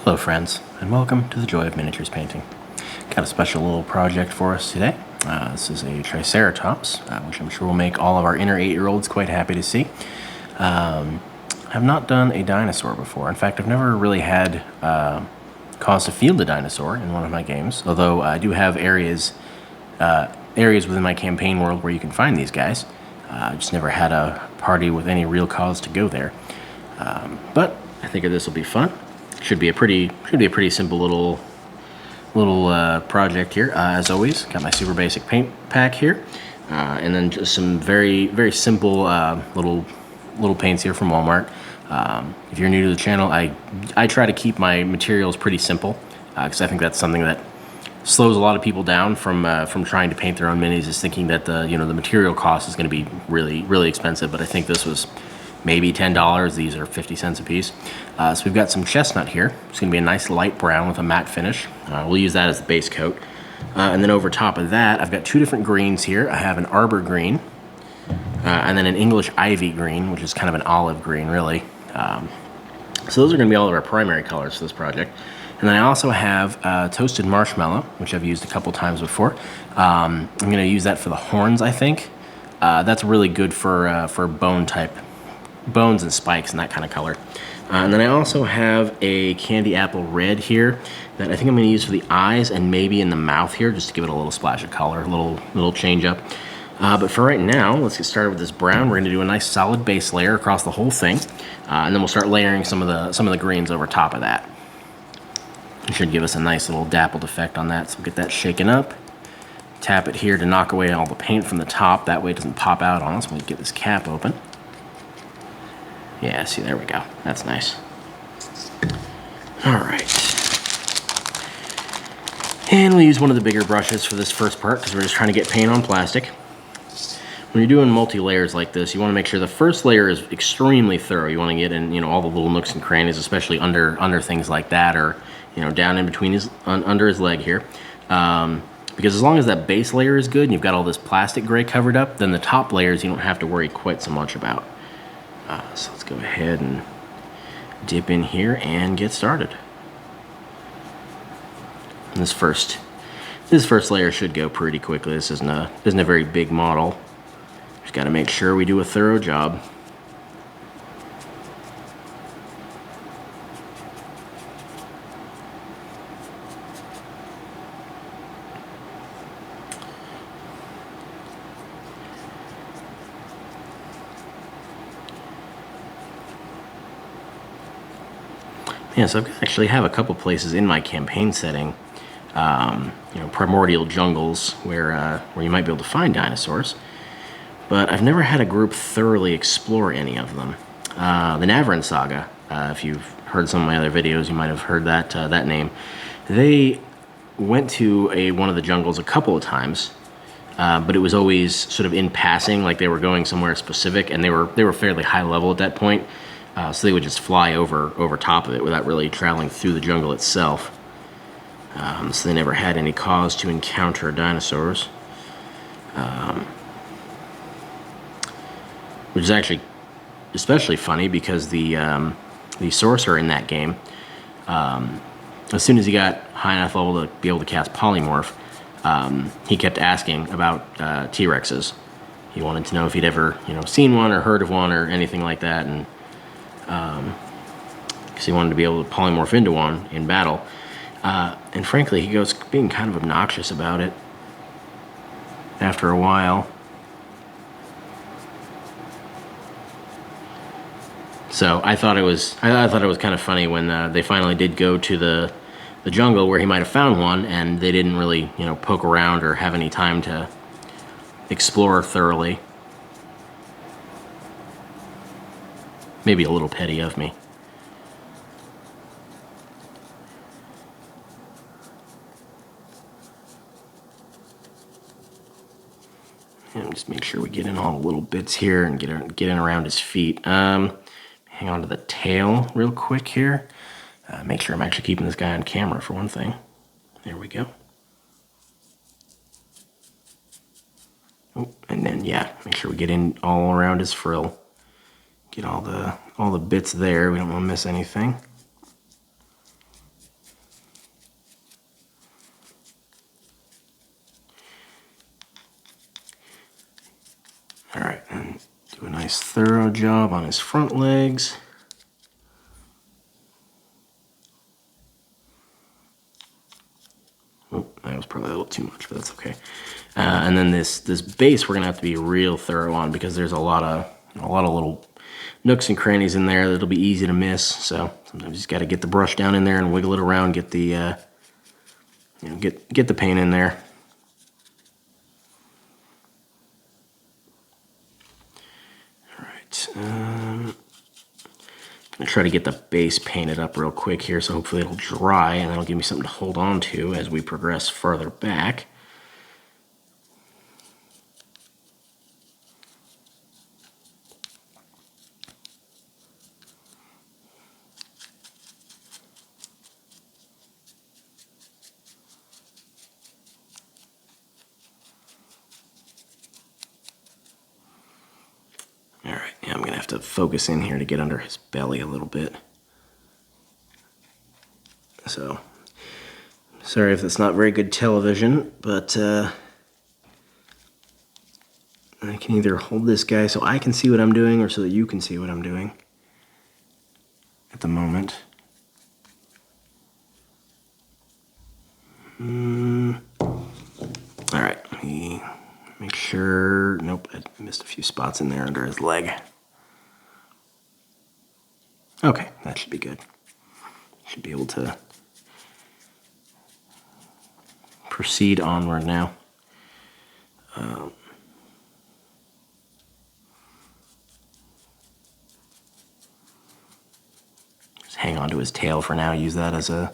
Hello friends, and welcome to the Joy of Miniatures Painting. Got a special little project for us today. This is a Triceratops, which I'm sure will make all of our inner 8-year-olds quite happy to see. I've not done a dinosaur before. In fact, I've never really had cause to field a dinosaur in one of my games, although I do have areas within my campaign world where you can find these guys. I just never had a party with any real cause to go there. But I think this will be fun. Should be a pretty simple little project here. As always, got my super basic paint pack here, and then just some very simple little paints here from Walmart. If you're new to the channel, I try to keep my materials pretty simple because I think that's something that slows a lot of people down from trying to paint their own minis, is thinking that the material cost is going to be really expensive. But I think this was maybe $10. These are 50 cents a piece. So we've got some chestnut here. It's going to be a nice light brown with a matte finish. We'll use that as the base coat. And then over top of that, I've got two different greens here. I have an arbor green and then an English ivy green, which is kind of an olive green, really. So those are going to be all of our primary colors for this project. And then I also have toasted marshmallow, which I've used a couple times before. I'm going to use that for the horns, I think. That's really good for bones and spikes and that kind of color. And then I also have a candy apple red here that I think I'm going to use for the eyes and maybe in the mouth here, just to give it a little splash of color, a little change up. But for right now, let's get started with this brown. We're going to do a nice solid base layer across the whole thing, and then we'll start layering some of the greens over top of that. It should give us a nice little dappled effect on that. So we'll get that shaken up. Tap it here to knock away all the paint from the top. That way it doesn't pop out on us when we get this cap open. Yeah, see, there we go. That's nice. All right. And we'll use one of the bigger brushes for this first part because we're just trying to get paint on plastic. When you're doing multi-layers like this, you want to make sure the first layer is extremely thorough. You want to get in, all the little nooks and crannies, especially under things like that, or down in between under his leg here. Because as long as that base layer is good and you've got all this plastic gray covered up, then the top layers you don't have to worry quite so much about. So let's go ahead and dip in here and get started. And this first layer should go pretty quickly. This isn't a very big model. Just got to make sure we do a thorough job. Yeah, so I actually have a couple places in my campaign setting, primordial jungles where you might be able to find dinosaurs, but I've never had a group thoroughly explore any of them. The Navarin Saga, if you've heard some of my other videos, you might have heard that name. They went to one of the jungles a couple of times, but it was always sort of in passing, like they were going somewhere specific, and they were fairly high level at that point. So they would just fly over top of it without really traveling through the jungle itself. So they never had any cause to encounter dinosaurs. Which is actually especially funny because the sorcerer in that game, as soon as he got high enough level to be able to cast polymorph, he kept asking about T-Rexes. He wanted to know if he'd ever seen one or heard of one or anything like that, and because he wanted to be able to polymorph into one in battle. And frankly, he goes being kind of obnoxious about it after a while. So I thought it was kind of funny when they finally did go to the jungle where he might have found one, and they didn't really poke around or have any time to explore thoroughly. Maybe a little petty of me. And just make sure we get in all the little bits here and get in around his feet. Hang on to the tail real quick here. Make sure I'm actually keeping this guy on camera for one thing. There we go. Oh, and then yeah, make sure we get in all around his frill. Get all the bits there. We don't want to miss anything. nice thorough job on his front legs. Oh, that was probably a little too much, but that's okay. And then this base we're gonna have to be real thorough on because there's a lot of little nooks and crannies in there that'll be easy to miss. So sometimes you just got to get the brush down in there and wiggle it around, get the get the paint in there. All right. I'm gonna try to get the base painted up real quick here, so hopefully it'll dry and that'll give me something to hold on to as we progress further back. Alright, yeah, I'm going to have to focus in here to get under his belly a little bit. So, sorry if that's not very good television, but I can either hold this guy so I can see what I'm doing or so that you can see what I'm doing at the moment. Alright, let me make sure. Nope, I missed a few spots in there under his leg. Okay, that should be good. Should be able to proceed onward now. Just hang on to his tail for now. Use that as a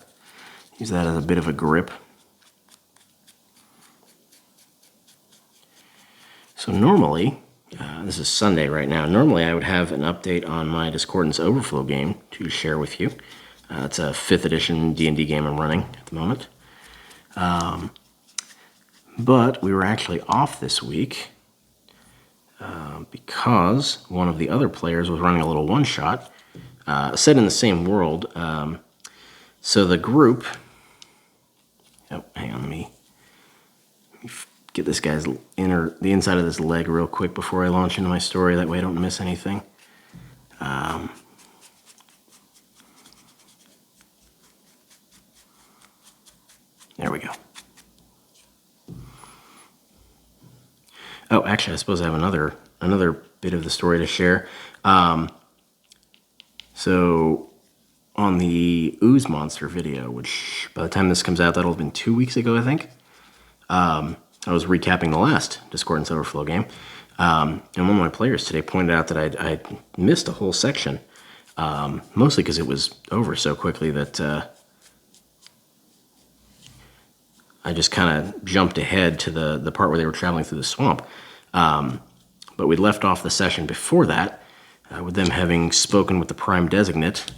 bit of a grip. So normally, this is Sunday right now, normally I would have an update on my Discordance Overflow game to share with you. It's a 5th edition D&D game I'm running at the moment. But we were actually off this week because one of the other players was running a little one-shot set in the same world. So the group... Oh, hang on, let me get this guy's the inside of this leg real quick before I launch into my story. That way I don't miss anything. There we go. Oh, actually, I suppose I have another bit of the story to share. So on the Ooze Monster video, which by the time this comes out, that'll have been 2 weeks ago, I think. I was recapping the last Discordance Overflow game, and one of my players today pointed out that I missed a whole section, mostly because it was over so quickly that I just kind of jumped ahead to the part where they were traveling through the swamp. But we left off the session before that with them having spoken with the Prime Designate.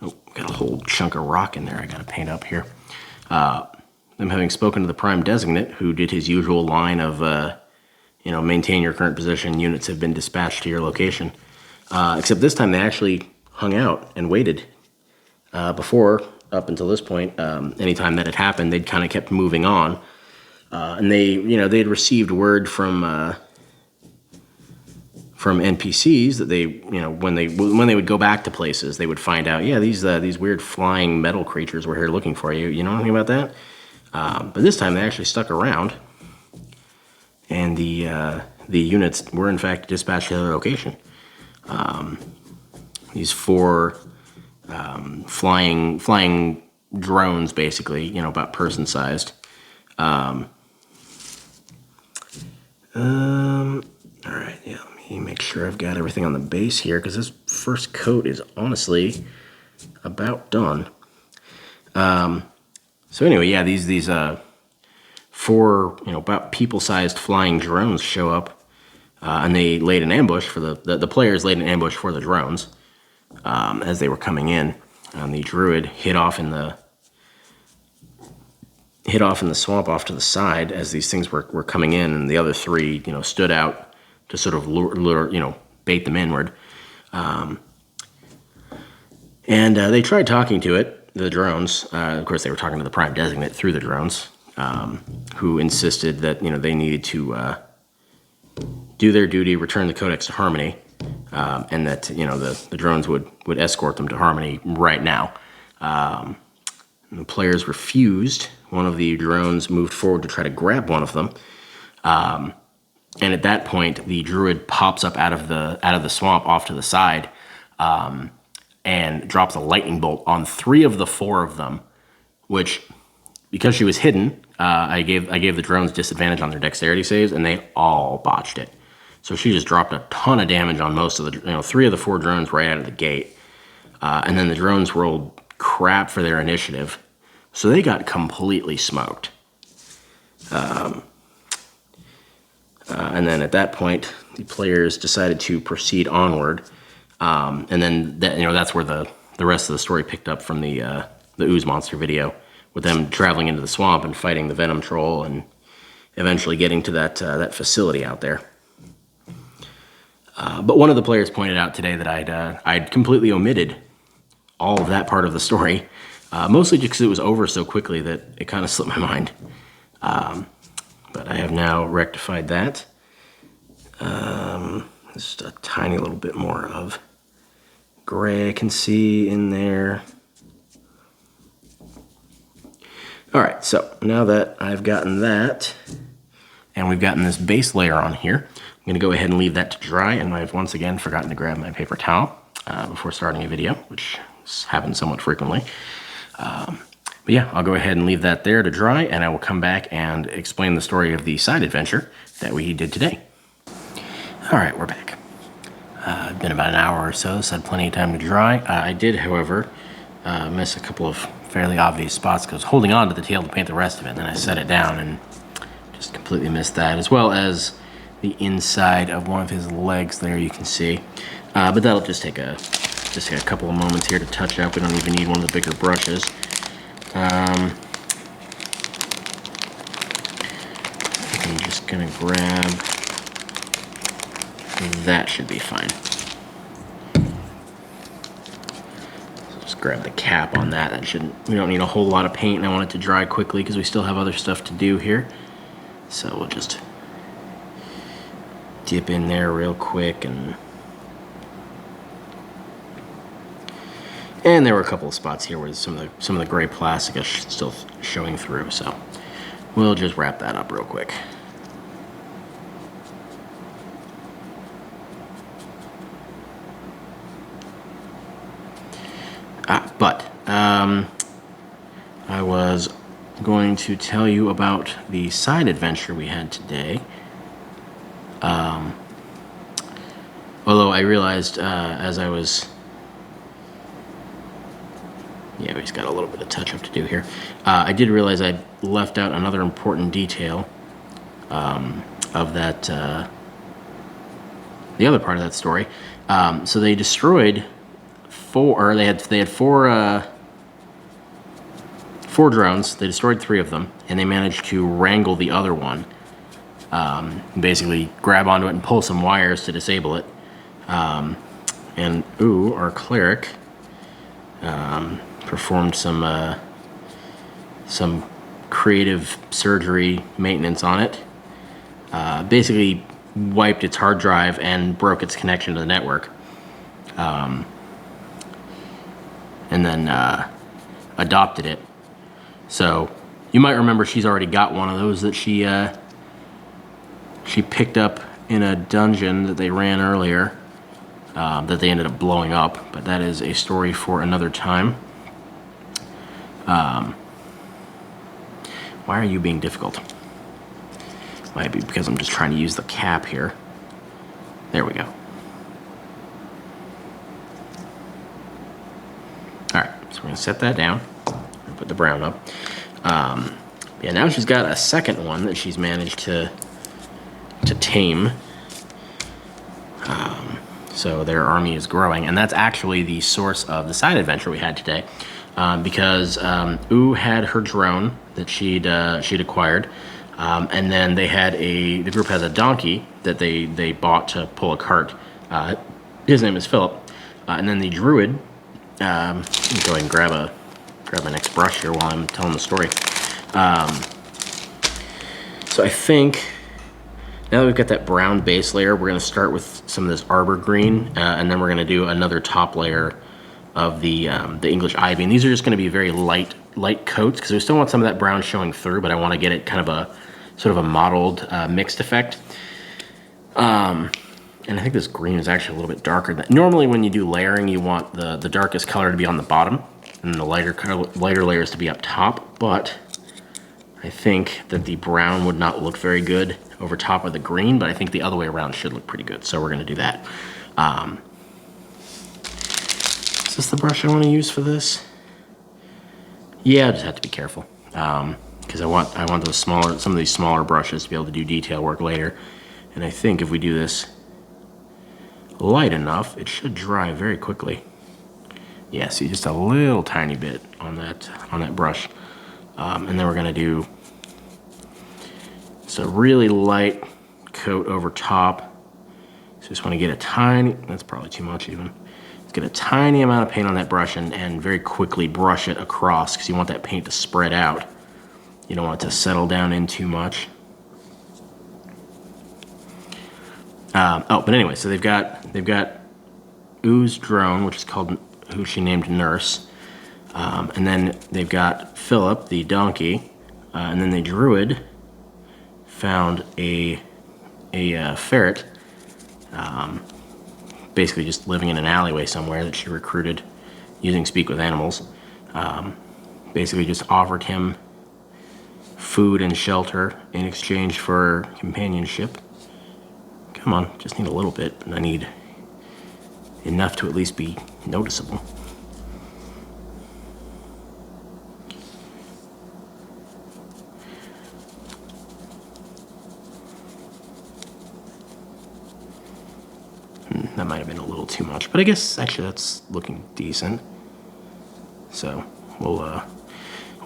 Oh, got a whole chunk of rock in there I got to paint up here. Them having spoken to the Prime Designate, who did his usual line of, maintain your current position, units have been dispatched to your location. Except this time they actually hung out and waited. Before, up until this point, anytime that had happened, they'd kind of kept moving on. And they'd received word from NPCs that they, when they would go back to places, they would find out, yeah, these weird flying metal creatures were here looking for you. You know anything about that? But this time they actually stuck around, and the units were in fact dispatched to their location. These 4 flying drones, basically, about person-sized. All right, yeah. Let me make sure I've got everything on the base here, because this first coat is honestly about done. So anyway, yeah, these 4 about people-sized flying drones show up, and they laid an ambush for the players laid an ambush for the drones as they were coming in. The druid hid off in the swamp off to the side as these things were coming in, and the other 3 stood out to sort of lure bait them inward. And they tried talking to it, the drones. Of course, they were talking to the Prime Designate through the drones, who insisted that they needed to do their duty, return the Codex to Harmony, and that, you know, the drones would escort them to Harmony right now. The players refused. One of the drones moved forward to try to grab one of them. And at that point, the druid pops up out of the swamp off to the side, and drops a lightning bolt on 3 of the 4 of them, which, because she was hidden, I gave the drones disadvantage on their dexterity saves, and they all botched it. So she just dropped a ton of damage on most of the, 3 of the 4 drones right out of the gate. And then the drones rolled crap for their initiative, so they got completely smoked. And then at that point, the players decided to proceed onward. And then that's where the rest of the story picked up from the ooze monster video, with them traveling into the swamp and fighting the venom troll and eventually getting to that facility out there. But one of the players pointed out today that I'd completely omitted all of that part of the story, mostly just because it was over so quickly that it kind of slipped my mind. But I have now rectified that. Just a tiny little bit more of gray I can see in there. All right, so now that I've gotten that, and we've gotten this base layer on here, I'm gonna go ahead and leave that to dry, and I've once again forgotten to grab my paper towel before starting a video, which happens somewhat frequently. But yeah, I'll go ahead and leave that there to dry, and I will come back and explain the story of the side adventure that we did today. All right, we're back. It's been about an hour or so had plenty of time to dry. I did, however, miss a couple of fairly obvious spots, because I was holding on to the tail to paint the rest of it, and then I set it down and just completely missed that, as well as the inside of one of his legs there, you can see. But that'll just take a couple of moments here to touch up. We don't even need one of the bigger brushes. I'm just gonna grab, that should be fine. So just grab the cap on that. We don't need a whole lot of paint, and I want it to dry quickly because we still have other stuff to do here. So we'll just dip in there real quick, and there were a couple of spots here where some of the gray plastic is still showing through, so we'll just wrap that up real quick. But I was going to tell you about the side adventure we had today. Although I realized as I was... Yeah, we've got a little bit of touch-up to do here. I did realize I left out another important detail of that, the other part of that story. So they destroyed they had four drones. They destroyed 3 of them, and they managed to wrangle the other one. Basically grab onto it and pull some wires to disable it. And our cleric performed some creative surgery maintenance on it. Basically wiped its hard drive and broke its connection to the network. And then adopted it. So you might remember she's already got one of those that she picked up in a dungeon that they ran earlier, that they ended up blowing up, but that is a story for another time. Why are you being difficult? Might be because I'm just trying to use the cap here. There we go. Alright, so we're going to set that down and put the brown up. Yeah, now she's got a second one that she's managed to tame. So their army is growing, and that's actually the source of the side adventure we had today. Because Ooh had her drone that she'd acquired, and then the group has a donkey that they bought to pull a cart. His name is Philip, and then the druid. Let me go ahead and grab my next brush here while I'm telling the story. So I think Now that we've got that brown base layer, we're going to start with some of this arbor green, and then we're going to do another top layer of the English ivy. And these are just going to be very light coats because we still want some of that brown showing through, but I want to get it kind of a sort of a mottled mixed effect. And I think this green is actually a little bit darker than normally. When you do layering, you want the darkest color to be on the bottom and the lighter layers to be up top, but I think that the brown would not look very good over top of the green, but I think the other way around should look pretty good, so we're going to do that. Is this the brush I want to use for this? Yeah, I just have to be careful because I want those some of these smaller brushes to be able to do detail work later. And I think if we do this light enough, it should dry very quickly. Yeah, see, just a little tiny bit on that brush, and then we're going to do a really light coat over top. So just want to get a tiny, that's probably too much even. Let's get a tiny amount of paint on that brush and very quickly brush it across because you want that paint to spread out. You don't want it to settle down in too much. But anyway, so they've got Ooze Drone, which is called, who she named Nurse. And then they've got Philip, the donkey, and then the druid found a ferret, basically just living in an alleyway somewhere that she recruited using Speak with Animals. Basically just offered him food and shelter in exchange for companionship. Come on, just need a little bit, and I need enough to at least be noticeable. That might have been a little too much, but I guess actually that's looking decent. So we'll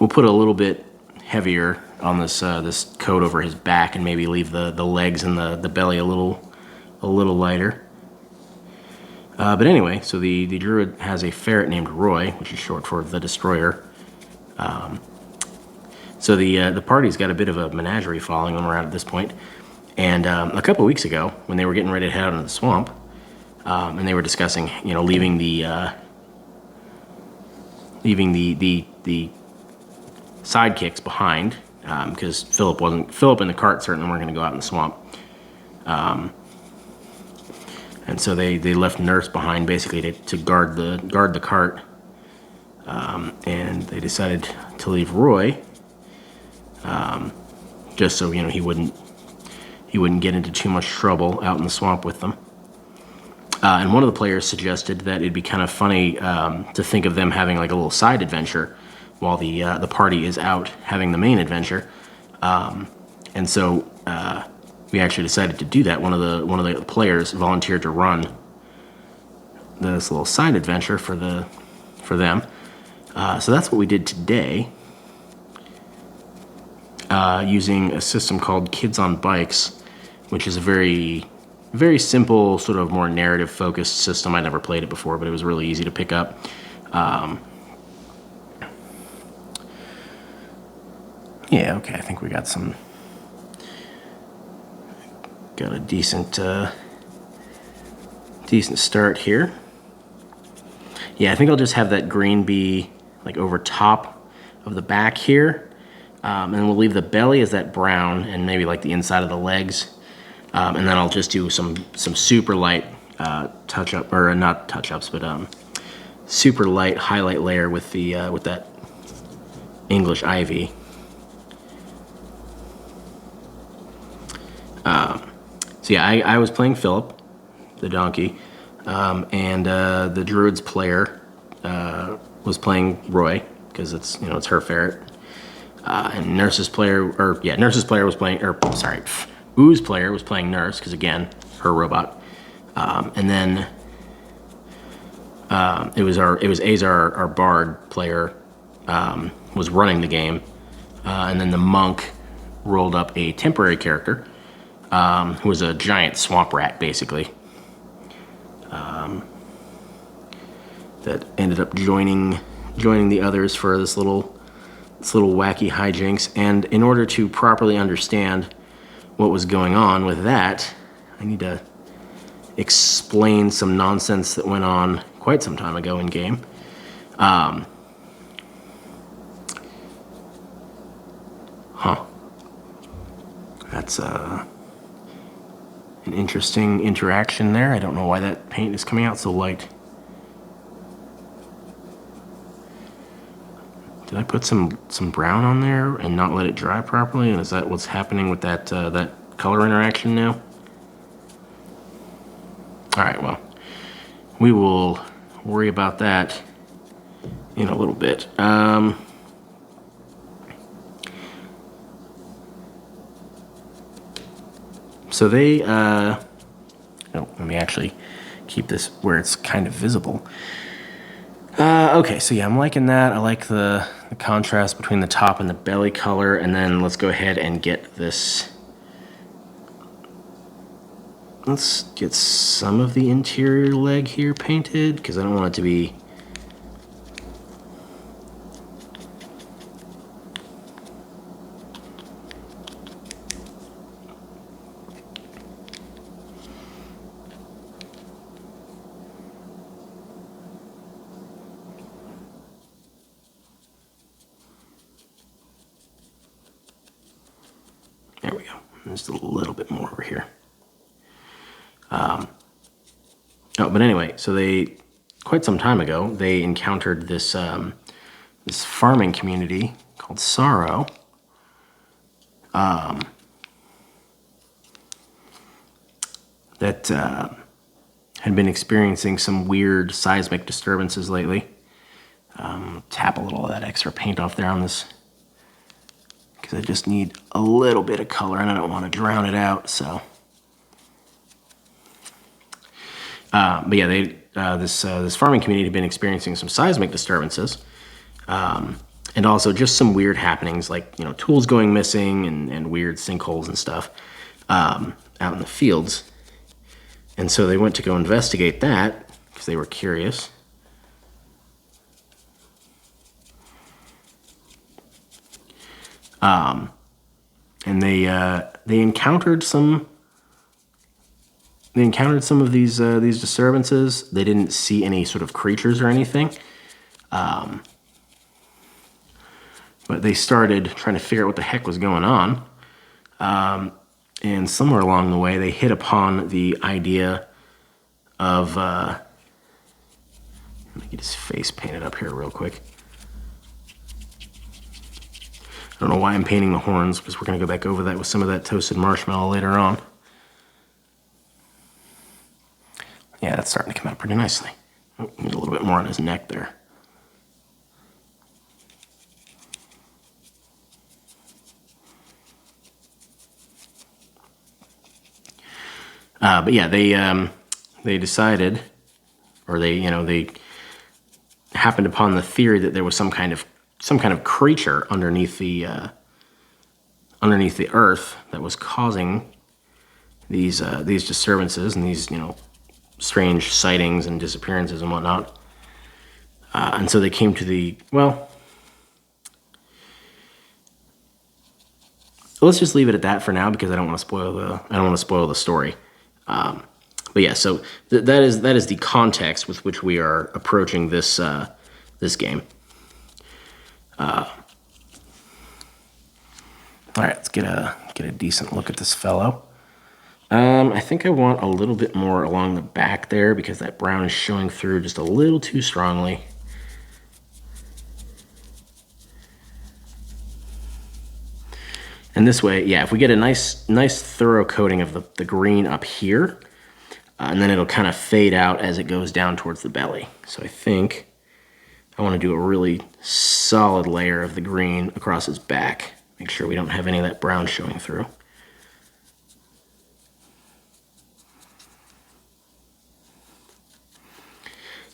put a little bit heavier on this coat over his back, and maybe leave the legs and the belly a little lighter. But anyway, so the druid has a ferret named Roy, which is short for the Destroyer. So the party's got a bit of a menagerie following them around at this point. And a couple of weeks ago, when they were getting ready to head out into the swamp, and they were discussing, leaving the sidekicks behind, because Philip and the cart certainly weren't going to go out in the swamp. And so they left Nurse behind basically to guard the cart, and they decided to leave Roy, just so he wouldn't get into too much trouble out in the swamp with them. And one of the players suggested that it'd be kind of funny to think of them having like a little side adventure while the party is out having the main adventure. And so we actually decided to do that. One of the players volunteered to run this little side adventure for them. So that's what we did today, using a system called Kids on Bikes, which is a very, very simple, sort of more narrative-focused system. I never played it before, but it was really easy to pick up. Yeah, okay, I think we got a decent start here. Yeah, I think I'll just have that green be like over top of the back here, and we'll leave the belly as that brown, and maybe like the inside of the legs, and then I'll just do some super light touch-up, or not touch-ups, but super light highlight layer with that English ivy. So yeah, I was playing Philip, the donkey, and the druid's player was playing Roy, because it's her ferret, and Nurse's player was playing, Ooze player was playing Nurse, because again, her robot, and then it was Azar, our bard player, was running the game, and then the monk rolled up a temporary character, who was a giant swamp rat, basically, that ended up joining the others for this little wacky hijinks. And in order to properly understand what was going on with that, I need to explain some nonsense that went on quite some time ago in game. That's an interesting interaction there. I don't know why that paint is coming out so light. Did I put some brown on there and not let it dry properly? And is that what's happening with that that color interaction now? All right, well, we will worry about that in a little bit. So they, oh, let me actually keep this where it's kind of visible. Okay, so yeah, I'm liking that. I like the contrast between the top and the belly color. And then let's go ahead and get this. Let's get some of the interior leg here painted, because I don't want it to be... There we go. Just a little bit more over here. Oh, but anyway, so they, quite some time ago, they encountered this this farming community called Sorrow. That had been experiencing some weird seismic disturbances lately. Tap a little of that extra paint off there on this, because I just need a little bit of color and I don't want to drown it out, so. But yeah, they this farming community had been experiencing some seismic disturbances, and also just some weird happenings, like, you know, tools going missing and weird sinkholes and stuff out in the fields. And so they went to go investigate that because they were curious. And they encountered some. They encountered some of these disturbances. They didn't see any sort of creatures or anything, but they started trying to figure out what the heck was going on. And somewhere along the way, they hit upon the idea of. Let me get his face painted up here real quick. I don't know why I'm painting the horns, because we're going to go back over that with some of that toasted marshmallow later on. Yeah, that's starting to come out pretty nicely. Oh, need a little bit more on his neck there. But yeah, they decided, or they happened upon the theory that there was some kind of creature underneath the earth that was causing these disturbances and these strange sightings and disappearances and whatnot. And so they came to the, well, let's just leave it at that for now, because I don't want to spoil the story. But yeah, so that is the context with which we are approaching this this game. All right, let's get a decent look at this fellow. I think I want a little bit more along the back there, because that brown is showing through just a little too strongly. And this way, yeah, if we get a nice thorough coating of the green up here, and then it'll kind of fade out as it goes down towards the belly. So I think I want to do a really solid layer of the green across his back. Make sure we don't have any of that brown showing through.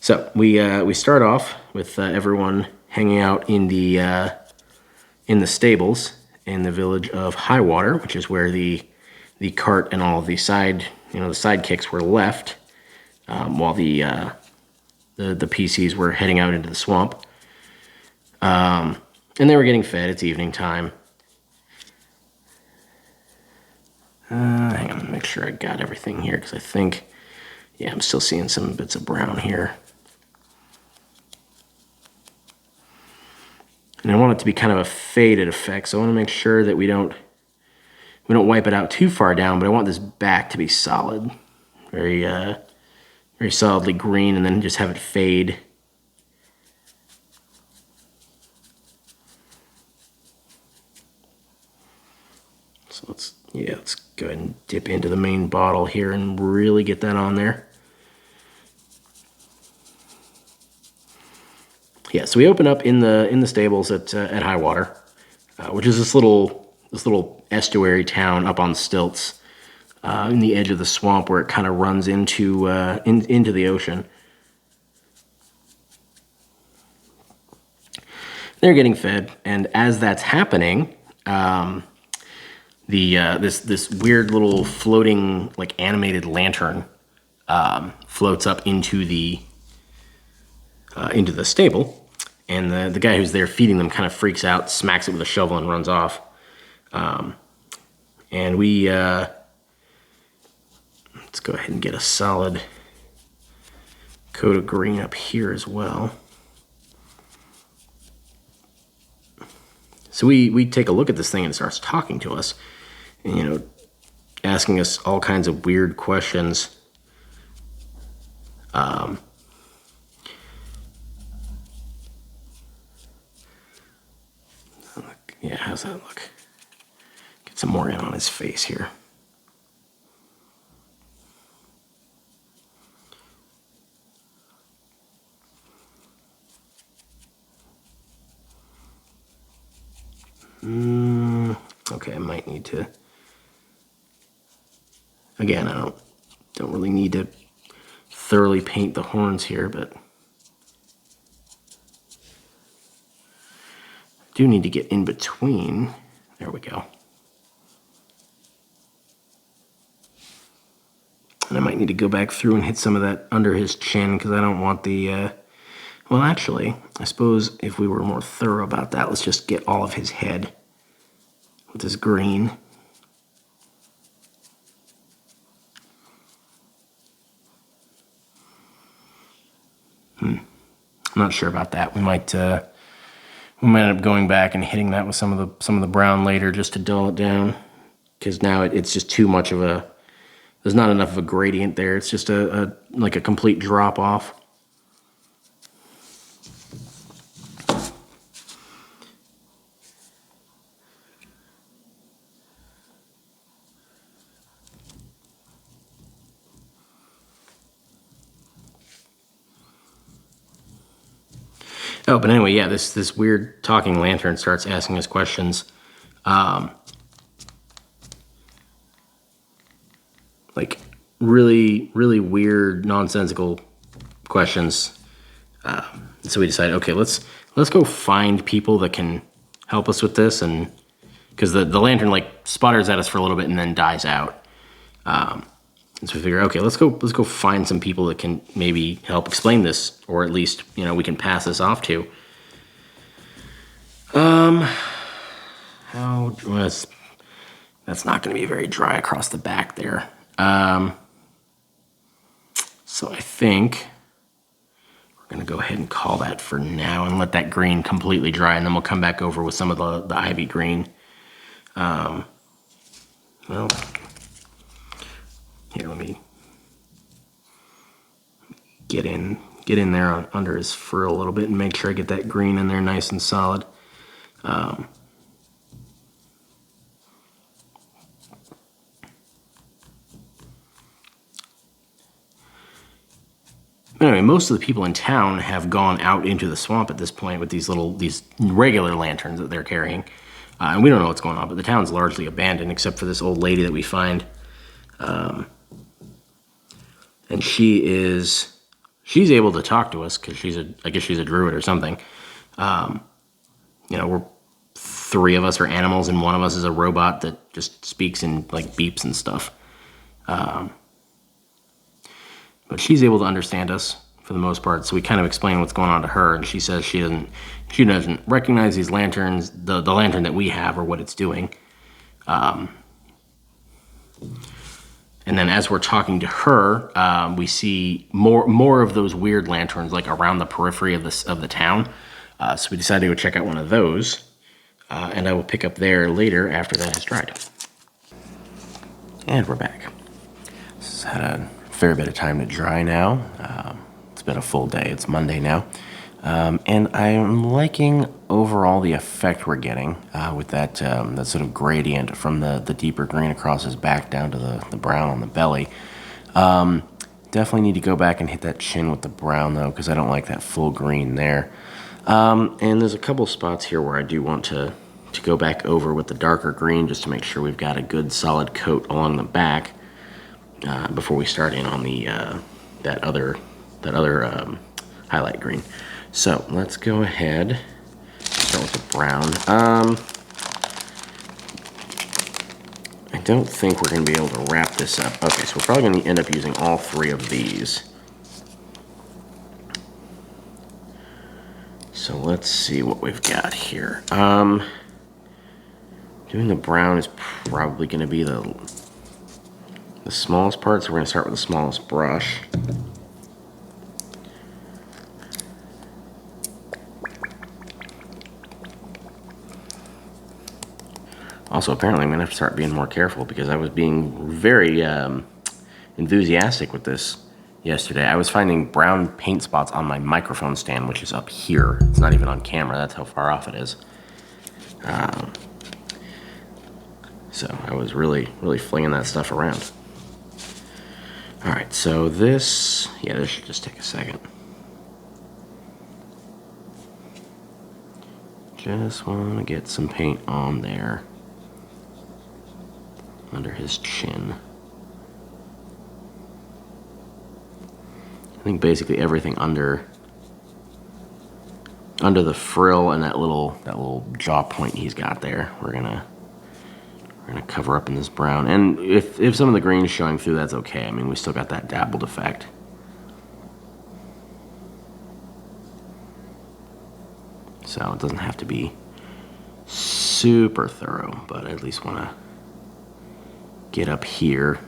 So we start off with everyone hanging out in the stables in the village of Highwater, which is where the cart and all of the sidekicks were left, while the PCs were heading out into the swamp. And they were getting fed. It's evening time. Hang on, make sure I got everything here, because I think, yeah, I'm still seeing some bits of brown here. And I want it to be kind of a faded effect, so I want to make sure that we don't wipe it out too far down, but I want this back to be solid. Very, very solidly green, and then just have it fade. So let's go ahead and dip into the main bottle here and really get that on there. Yeah, so we open up in the stables at high water, which is this little estuary town up on stilts in the edge of the swamp where it kind of runs into the ocean. They're getting fed, and as that's happening, this weird little floating, like, animated lantern floats up into the stable, and the guy who's there feeding them kind of freaks out, smacks it with a shovel, and runs off. And we let's go ahead and get a solid coat of green up here as well. So we take a look at this thing, and it starts talking to us, and, asking us all kinds of weird questions. Yeah, how's that look? Get some more in on his face here. Okay, I might need to. Again, I don't really need to thoroughly paint the horns here, but I do need to get in between. There we go. And I might need to go back through and hit some of that under his chin, because I don't want the, well, actually, I suppose if we were more thorough about that, let's just get all of his head with this green. I'm not sure about that. We might end up going back and hitting that with some of the brown later, just to dull it down, because now it's just too much of a. There's not enough of a gradient there. It's just like a complete drop off. Oh, but anyway, yeah, this weird talking lantern starts asking us questions. Like really, really weird, nonsensical questions. So we decided, okay, let's go find people that can help us with this, and because the lantern like sputters at us for a little bit and then dies out. And so we figure, okay, let's go find some people that can maybe help explain this, or at least we can pass this off to. That's not going to be very dry across the back there. So I think we're going to go ahead and call that for now and let that green completely dry, and then we'll come back over with some of the ivy green. Well, here, let me get in there under his fur a little bit and make sure I get that green in there nice and solid. Anyway, most of the people in town have gone out into the swamp at this point with these regular lanterns that they're carrying. And we don't know what's going on, but the town's largely abandoned except for this old lady that we find. And she's able to talk to us because I guess she's a druid or something. We're three of us are animals, and one of us is a robot that just speaks and like beeps and stuff. But she's able to understand us for the most part, so we kind of explain what's going on to her, and she says she doesn't recognize these lanterns, the lantern that we have, or what it's doing. And then as we're talking to her, we see more of those weird lanterns like around the periphery of the town. So we decided to go check out one of those, and I will pick up there later after that has dried. And we're back. It's had a fair bit of time to dry now. It's been a full day. It's Monday now. And I'm liking overall the effect we're getting with that sort of gradient from the deeper green across his back down to the brown on the belly. Definitely need to go back and hit that chin with the brown though, because I don't like that full green there. And there's a couple spots here where I do want to go back over with the darker green just to make sure we've got a good solid coat along the back before we start in on the that other highlight green. So let's go ahead, start with the brown. I don't think we're going to be able to wrap this up. Okay, so we're probably going to end up using all three of these. So let's see what we've got here. Doing the brown is probably going to be the smallest part, so we're going to start with the smallest brush. Also, apparently I'm going to have to start being more careful because I was being very enthusiastic with this yesterday. I was finding brown paint spots on my microphone stand, which is up here. It's not even on camera. That's how far off it is. So I was really flinging that stuff around. All right, so this should just take a second. Just want to get some paint on there under his chin. I think basically everything under the frill and that little jaw point he's got there, we're gonna cover up in this brown. And if some of the green's showing through, that's okay. I mean, we still got that dabbled effect. So it doesn't have to be super thorough, but I at least want to get up here.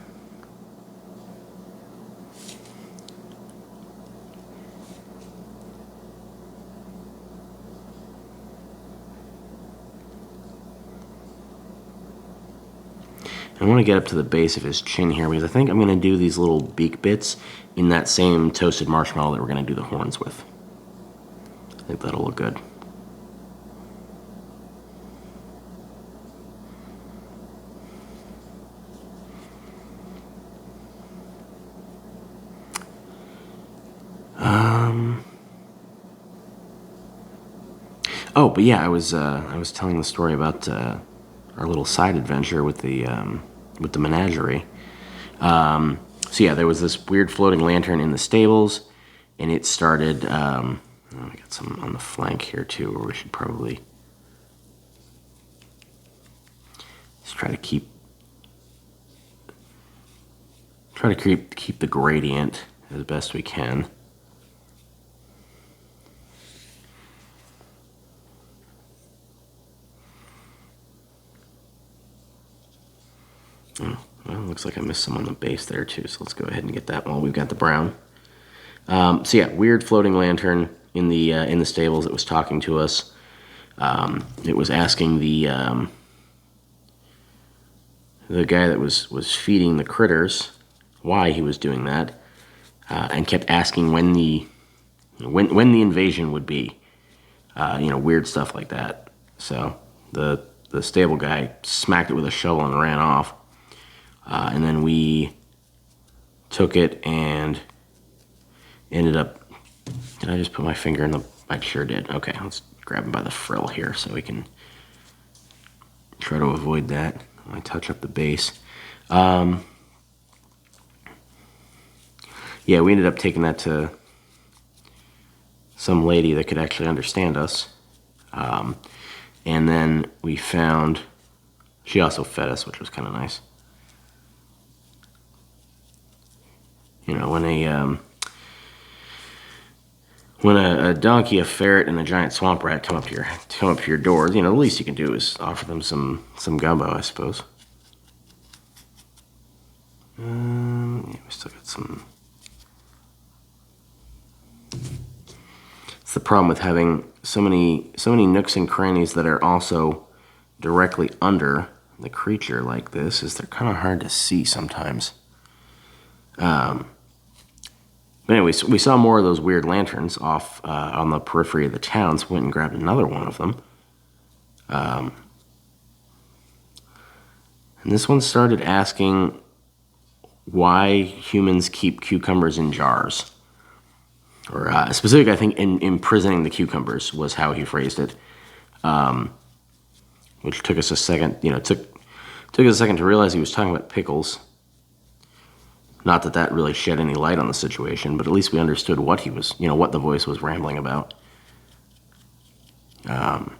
I want to get up to the base of his chin here because I think I'm going to do these little beak bits in that same toasted marshmallow that we're going to do the horns with. I think that'll look good. Oh, but yeah, I was telling the story about our little side adventure with the menagerie. So yeah, there was this weird floating lantern in the stables, and it started. I got some on the flank here too, where we should probably just try to keep the gradient as best we can. Oh, well, looks like I missed some on the base there too, so let's go ahead and get that while we've got the brown. So yeah, weird floating lantern in the stables. It was talking to us. It was asking the guy that was feeding the critters why he was doing that, and kept asking when the invasion would be. Weird stuff like that. So the stable guy smacked it with a shovel and ran off. And then we took it and ended up, did I just put my finger in the, I sure did. Okay, let's grab him by the frill here so we can try to avoid that when I touch up the base. Yeah, we ended up taking that to some lady that could actually understand us. And then we found, she also fed us, which was kind of nice. When a donkey, a ferret, and a giant swamp rat come up to your door, the least you can do is offer them some gumbo, I suppose. Yeah, we still got some. It's the problem with having so many nooks and crannies that are also directly under the creature like this, is they're kind of hard to see sometimes. But anyways, we saw more of those weird lanterns off on the periphery of the town, so we went and grabbed another one of them. And this one started asking why humans keep cucumbers in jars. Or specific, I think, in imprisoning the cucumbers was how he phrased it. Which took us a second, took us a second to realize he was talking about pickles. Not that that really shed any light on the situation, but at least we understood what he was, what the voice was rambling about. And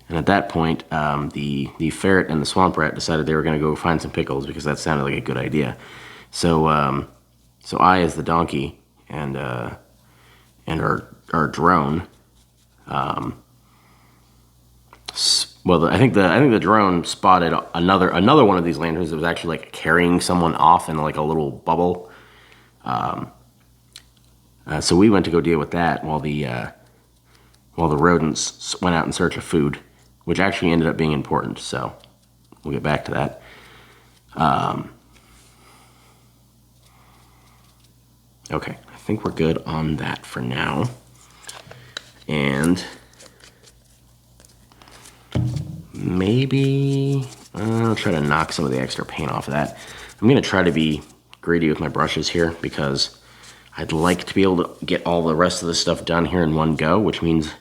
at that point, the ferret and the swamp rat decided they were going to go find some pickles because that sounded like a good idea. So I, as the donkey, and our drone. Well, I think the drone spotted another one of these lanterns that was actually like carrying someone off in like a little bubble. So we went to go deal with that while the rodents went out in search of food, which actually ended up being important. So we'll get back to that. Okay, I think we're good on that for now. And maybe I'll try to knock some of the extra paint off of that. I'm going to try to be greedy with my brushes here because I'd like to be able to get all the rest of this stuff done here in one go, which means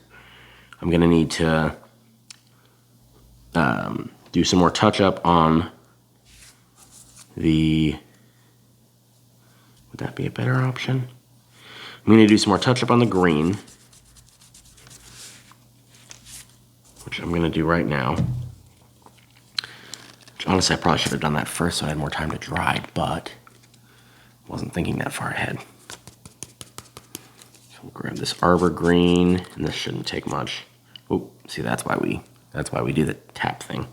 I'm going to need to do some more touch-up on the... Would that be a better option? I'm going to do some more touch-up on the green, which I'm going to do right now. Which honestly, I probably should have done that first so I had more time to dry, but wasn't thinking that far ahead. So we'll grab this arbor green, and this shouldn't take much. Oh, see, that's why we do the tap thing.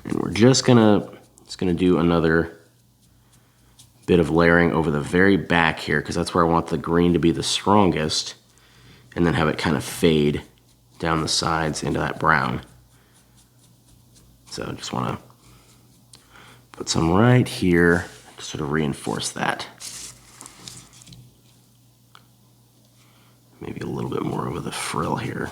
And we're just gonna do another bit of layering over the very back here, because that's where I want the green to be the strongest, and then have it kind of fade down the sides into that brown. So I just want to put some right here to sort of reinforce that. Maybe a little bit more over the frill here.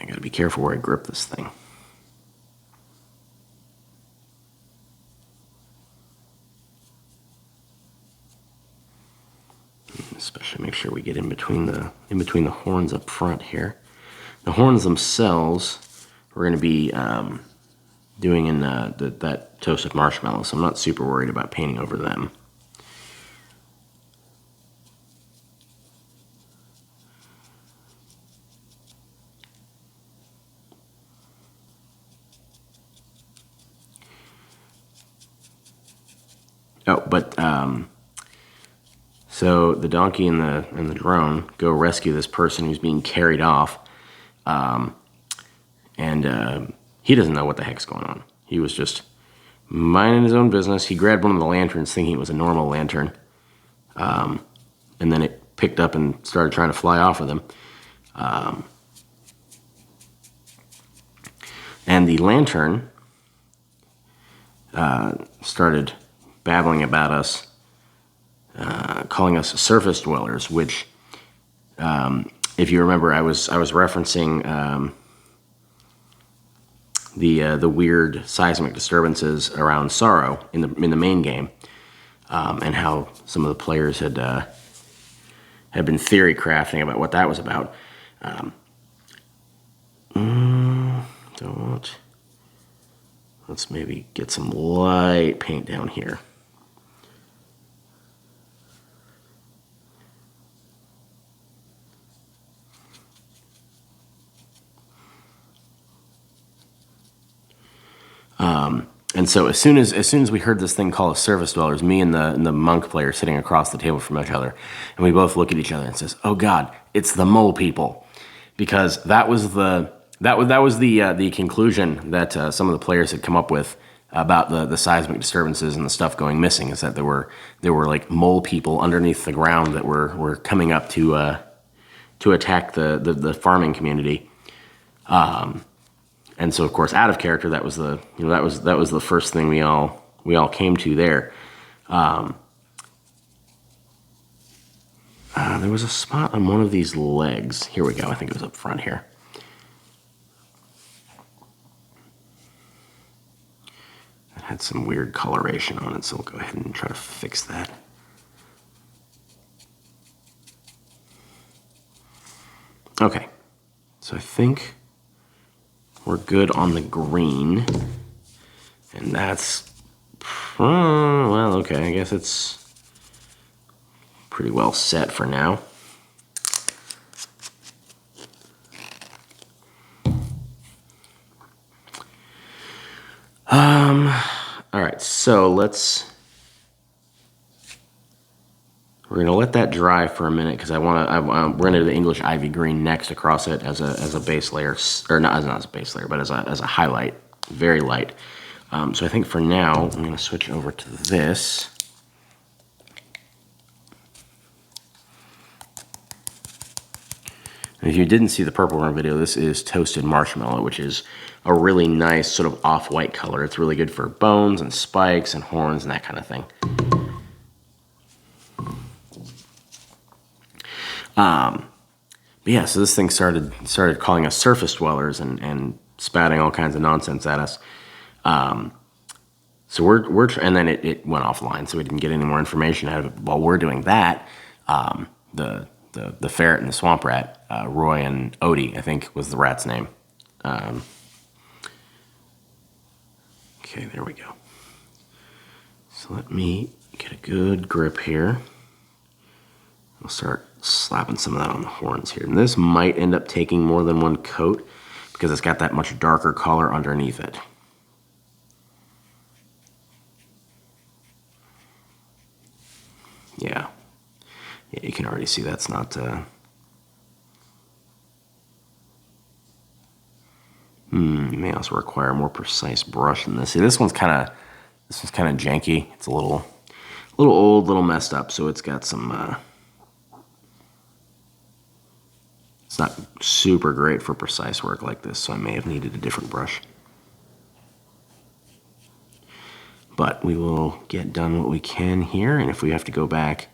I gotta be careful where I grip this thing. Especially make sure we get in between the horns up front here. The horns themselves we're gonna be doing in that toasted marshmallow, so I'm not super worried about painting over them. Oh, but so the donkey and the drone go rescue this person who's being carried off, and he doesn't know what the heck's going on. He was just minding his own business. He grabbed one of the lanterns thinking it was a normal lantern, and then it picked up and started trying to fly off with him. And the lantern started babbling about us, calling us surface dwellers, which, if you remember, I was referencing the weird seismic disturbances around Sorrow in the main game, and how some of the players had been theory crafting about what that was about. Let's maybe get some light paint down here. And so as soon as we heard this thing called surface dwellers, me and the monk player sitting across the table from each other, and we both look at each other and says, "Oh God, it's the mole people," because that was the conclusion that some of the players had come up with about the seismic disturbances and the stuff going missing, is that there were like mole people underneath the ground that were coming up to attack the farming community. And so, of course, out of character, that was the first thing we all came to there. There was a spot on one of these legs. Here we go. I think it was up front here. It had some weird coloration on it, so we'll go ahead and try to fix that. Okay, so I think we're good on the green, and that's, well, okay, I guess it's pretty well set for now. All right, so we're gonna let that dry for a minute, because we're gonna do the English ivy green next across it as a base layer, or not as a base layer, but as a highlight, very light. So I think for now I'm gonna switch over to this. And if you didn't see the purple room video, this is toasted marshmallow, which is a really nice sort of off-white color. It's really good for bones and spikes and horns and that kind of thing. But yeah, so this thing started calling us surface dwellers and spouting all kinds of nonsense at us. So and then it went offline, so we didn't get any more information out of it. While we're doing that, the ferret and the swamp rat, Roy and Odie, I think was the rat's name. Okay, there we go. So let me get a good grip here. I'll start slapping some of that on the horns here. And this might end up taking more than one coat because it's got that much darker color underneath it. Yeah. Yeah, you can already see that's not... You may also require a more precise brush than this. See, this one's kind of janky. It's a little old, little messed up, so it's got some... It's not super great for precise work like this, so I may have needed a different brush. But we will get done what we can here, and if we have to go back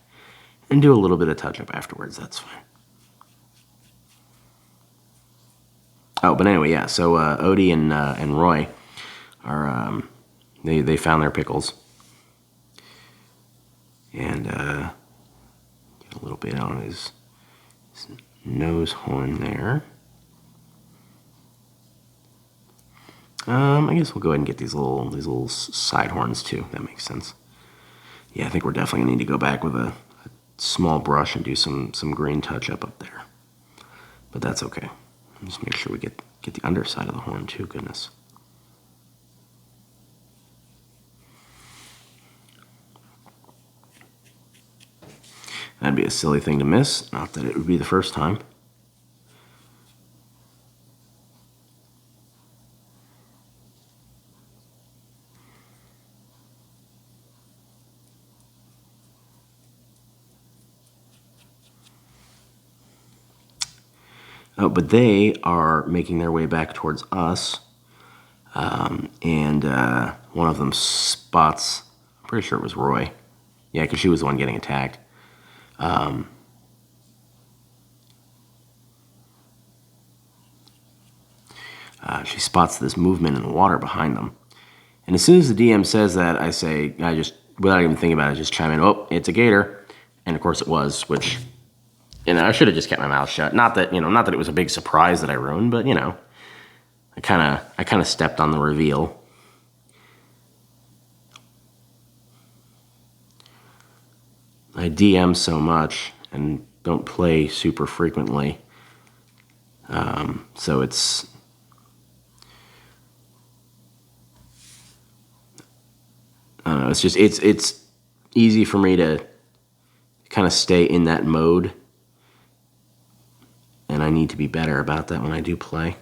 and do a little bit of touch-up afterwards, that's fine. Oh, but anyway, yeah, so Odie and Roy are, they found their pickles. And get a little bit on his nose horn there. I guess we'll go ahead and get these little side horns too. That makes sense. Yeah, I think we're definitely gonna need to go back with a small brush and do some green touch up there. But that's okay. Just make sure we get the underside of the horn too. Goodness. That'd be a silly thing to miss. Not that it would be the first time. Oh, but they are making their way back towards us, and one of them spots, I'm pretty sure it was Roy. Yeah, because she was the one getting attacked. She spots this movement in the water behind them. And as soon as the DM says that, I just, without even thinking about it, just chime in, oh, it's a gator. And of course it was, which... I should have just kept my mouth shut. Not that it was a big surprise that I ruined, but I kind of stepped on the reveal. I DM so much and don't play super frequently, so it's it's just, it's easy for me to kind of stay in that mode. And I need to be better about that when I do play.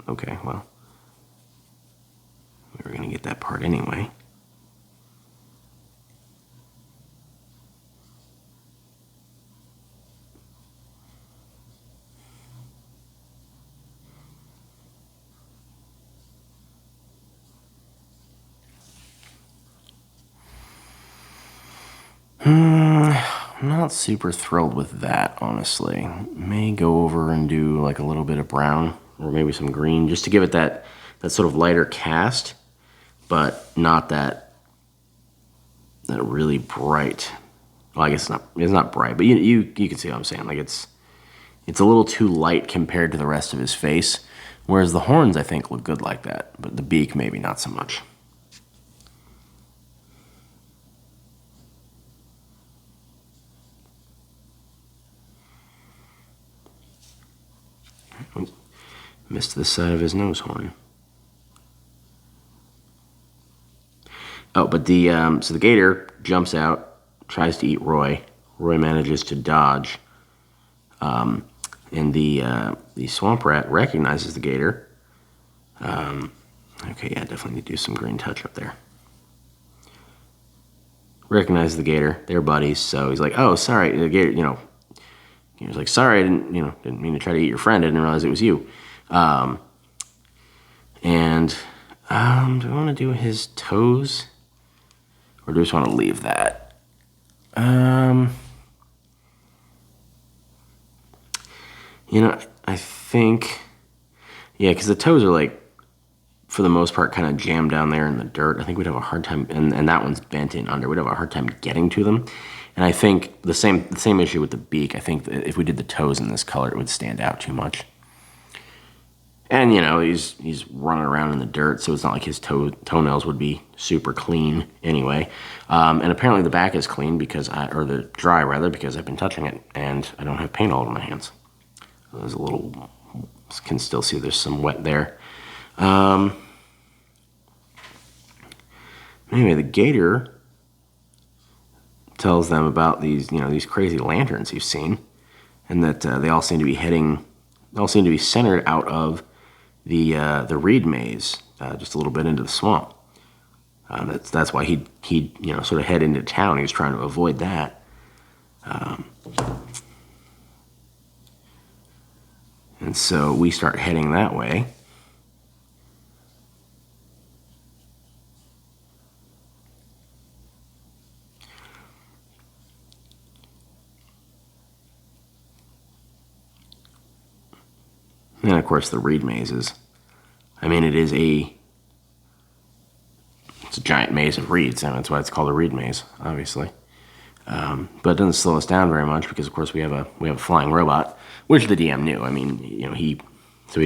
Okay, well, we were going to get that part anyway. I'm not super thrilled with that, honestly. May go over and do like a little bit of brown or maybe some green just to give it that sort of lighter cast, but not that really bright. Well, I guess it's not bright, but you can see what I'm saying. Like it's a little too light compared to the rest of his face, whereas the horns I think look good like that, but the beak maybe not so much. Missed the side of his nose horn. Oh, but so the gator jumps out, tries to eat Roy. Roy manages to dodge, and the swamp rat recognizes the gator. Okay, yeah, definitely need to do some green touch up there. Recognizes the gator, they're buddies, so he's like, "Oh, sorry, the gator." He was like, "Sorry, I didn't mean to try to eat your friend. I didn't realize it was you." Do I want to do his toes? Or do I just want to leave that? I think, yeah, because the toes are like, for the most part, kind of jammed down there in the dirt. I think we'd have a hard time, and that one's bent in under. We'd have a hard time getting to them. And I think the same issue with the beak. I think that if we did the toes in this color, it would stand out too much. And he's running around in the dirt, so it's not like his toenails would be super clean anyway. And apparently the back is clean or the dry rather, because I've been touching it and I don't have paint all over my hands. There's a little, can still see there's some wet there. Anyway, the gator tells them about these crazy lanterns he's seen, and that they all seem to be centered out of the reed maze, just a little bit into the swamp. That's why he sort of head into town. He was trying to avoid that. And so we start heading that way. And of course the reed mazes. I mean, it's a giant maze of reeds, and that's why it's called a reed maze, obviously. But it doesn't slow us down very much because, of course, we have a flying robot, which the DM knew. I mean, he said he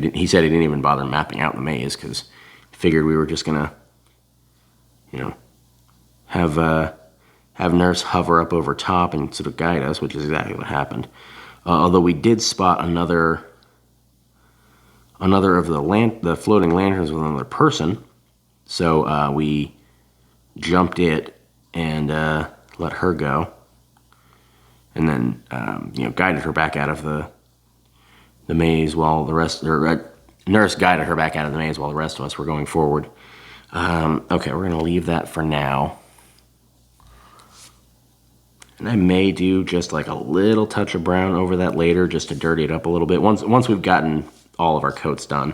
didn't even bother mapping out the maze because he figured we were just gonna, have Nurse hover up over top and sort of guide us, which is exactly what happened. Although we did spot another of the floating lanterns with another person, so we jumped it and let her go, and then guided her back out of the maze while the rest, Nurse guided her back out of the maze while the rest of us were going forward. Okay, we're gonna leave that for now, and I may do just like a little touch of brown over that later, just to dirty it up a little bit once we've gotten all of our coats done,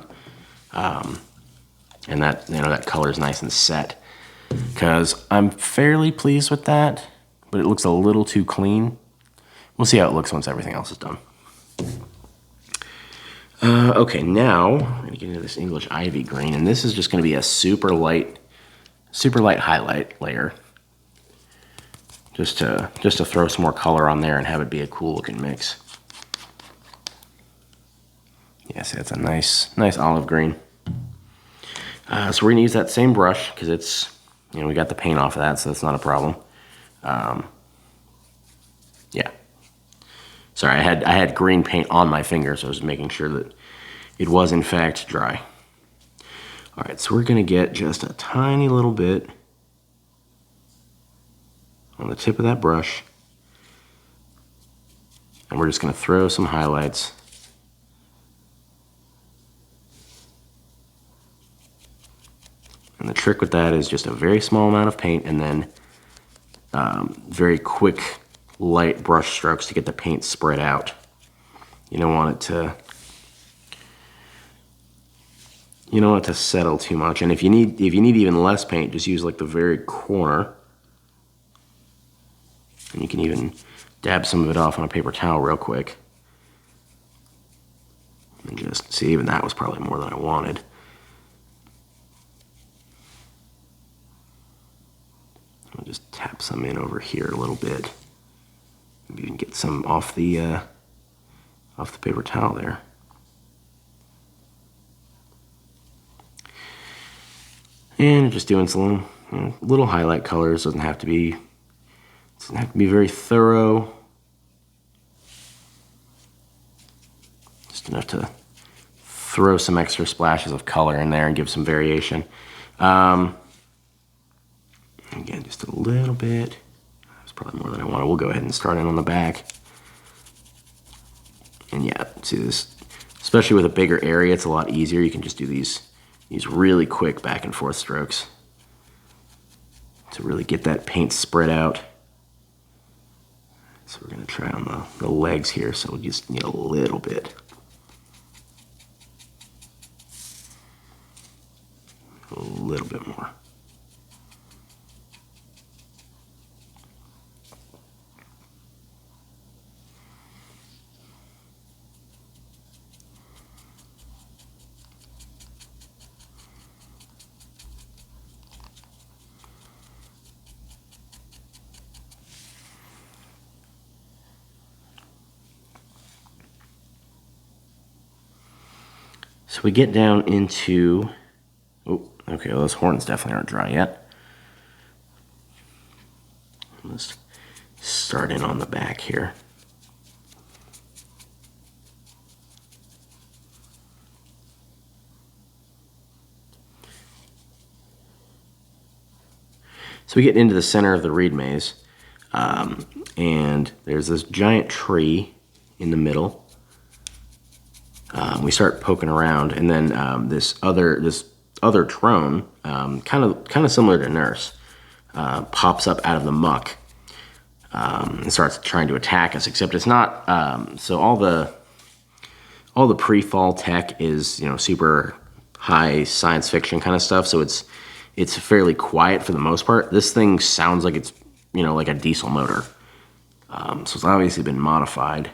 and that color is nice and set, because I'm fairly pleased with that, but it looks a little too clean. We'll see how it looks once everything else is done. Okay, now I'm going to get into this English ivy green, and this is just going to be a super light highlight layer, just to throw some more color on there and have it be a cool looking mix. Yeah, see, that's a nice olive green. So we're gonna use that same brush because it's, we got the paint off of that, so that's not a problem. Yeah, Sorry, I had green paint on my finger, so I was making sure that it was in fact dry. All right, so we're gonna get just a tiny little bit on the tip of that brush, and we're just gonna throw some highlights. And the trick with that is just a very small amount of paint and then very quick, light brush strokes to get the paint spread out. You don't want it to settle too much. And if you need even less paint, just use like the very corner. And you can even dab some of it off on a paper towel real quick. And just see, even that was probably more than I wanted. I'll just tap some in over here a little bit. Maybe even get some off the paper towel there. And just doing some little highlight colors. Doesn't have to be very thorough. Just enough to throw some extra splashes of color in there and give some variation. Again, just a little bit. That's probably more than I wanted. We'll go ahead and start in on the back. And yeah, see this, especially with a bigger area, it's a lot easier. You can just do these really quick back and forth strokes to really get that paint spread out. So we're gonna try on the legs here, so we just need a little bit. A little bit more. So we get down into, oh, okay, well, those horns definitely aren't dry yet. Let's start in on the back here. So we get into the center of the reed maze, and there's this giant tree in the middle. We start poking around, and then this other drone, kind of similar to Nurse, pops up out of the muck and starts trying to attack us. Except it's not. So all the pre-fall tech is super high science fiction kind of stuff. So it's fairly quiet for the most part. This thing sounds like it's like a diesel motor. So it's obviously been modified.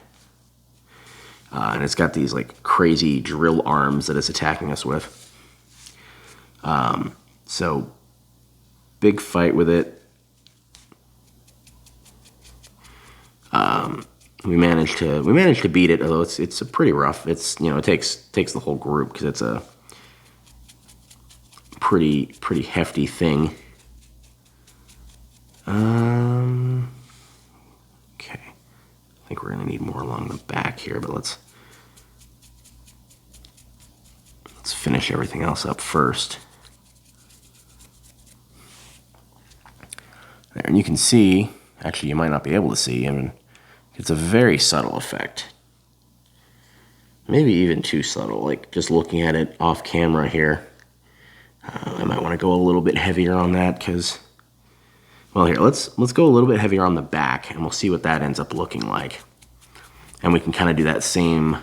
And it's got these like crazy drill arms that it's attacking us with. So big fight with it. We managed to beat it, although it's a pretty rough. It's it takes the whole group because it's a pretty hefty thing. Okay. I think we're gonna need more along the back here, but let's finish everything else up first. There, and you can see, actually you might not be able to see, I mean, it's a very subtle effect. Maybe even too subtle, like just looking at it off camera here. I might want to go a little bit heavier on that because, well, here, let's go a little bit heavier on the back and we'll see what that ends up looking like. And we can kind of do that same